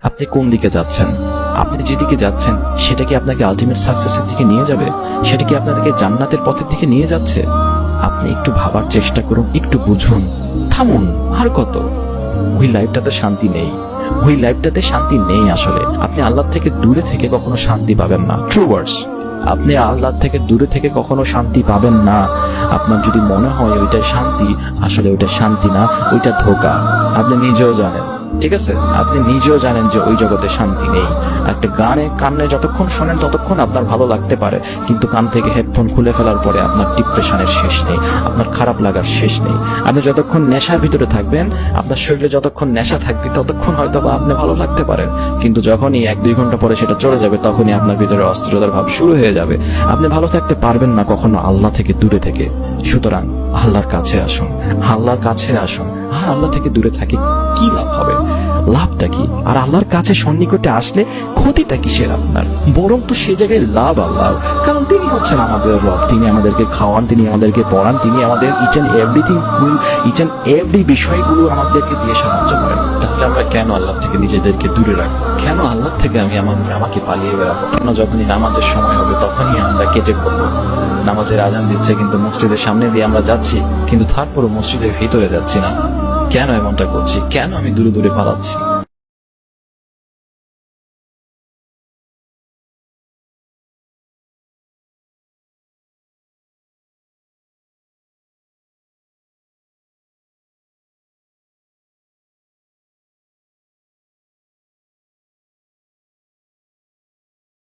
আপনি কোন দিকে যাচ্ছেন? আপনি যেদিকে যাচ্ছেন সেটা কি আপনাকে আলটিমেট সাকসেসের দিকে নিয়ে যাবে? সেটা কি আপনাদেরকে জান্নাতের পথের দিকে নিয়ে যাচ্ছে? আপনি একটু ভাবার চেষ্টা করুন, একটু বুঝুন, থামুন। আর কত? ওই লাইফটাতে শান্তি নেই, ওই লাইফটাতে শান্তি নেই। আসলে আপনি আল্লাহ থেকে দূরে থেকে কখনো শান্তি পাবেন না। ট্রু ওয়ার্ডস, আপনি আল্লাহ থেকে দূরে থেকে কখনো শান্তি পাবেন না। আপনার যদি মনে হয় ওইটা শান্তি, আসলে ওইটা শান্তি না, ওইটা ধোঁকা। আপনি নিজেও জানেন, ঠিক আছে? আপনি নিজেও জানেন যে ওই জগতে শান্তি নেই। একটা কানে যতক্ষণ শোনেন ততক্ষণ আপনার ভালো লাগতে পারে, কিন্তু কান থেকে হেডফোন খুলে ফেলার পরে আপনার ডিপ্রেশনের শেষ নেই, আপনার খারাপ লাগার শেষ নেই। আপনি যতক্ষণ নেশার ভিতরে থাকবেন, আপনার শরীরে যতক্ষণ নেশা থাকবে ততক্ষণ হয়তো বা আপনি ভালো লাগতে পারেন, কিন্তু যখনই 1-2 ঘন্টা পরে সেটা চলে যাবে তখনই আপনার ভিতরে অস্থিরতার ভাব শুরু হয়ে যাবে। আপনি ভালো থাকতে পারবেন না কখনো আল্লাহ থেকে দূরে থেকে। সুতরাং আল্লাহর কাছে আসুন, আল্লাহর কাছে আসুন। আর আল্লাহ থেকে দূরে থাকি কি লাভ হবে? লাভটা কি? আর আল্লাহর কাছে সন্নিকটে আসলে ক্ষতিটা কিসের আপনার? বরং তো সে জায়গায় লাভ আল্লাহ, কারণ তিনি হচ্ছেন আমাদের রব। তিনি আমাদেরকে খাওয়ান, তিনি আমাদেরকে পড়ান, তিনি আমাদের ইচ এন্ড এভরি বিষয়গুলো আমাদেরকে দিয়ে সাহায্য করেন। তাহলে আমরা কেন আল্লাহ থেকে নিজেদেরকে দূরে রাখবো? কেন আল্লাহ থেকে আমাকে পালিয়ে বেড়াবো? কেন যখনই নামাজের সময় হবে তখনই আমরা কেটে পড়বো? নামাজের আজান দিচ্ছে কিন্তু মসজিদের সামনে দিয়ে আমরা যাচ্ছি, কিন্তু তারপরও মসজিদের ভিতরে যাচ্ছি না। কেন এমনটা করছি? কেন আমি দূরে দূরে পালাচ্ছি?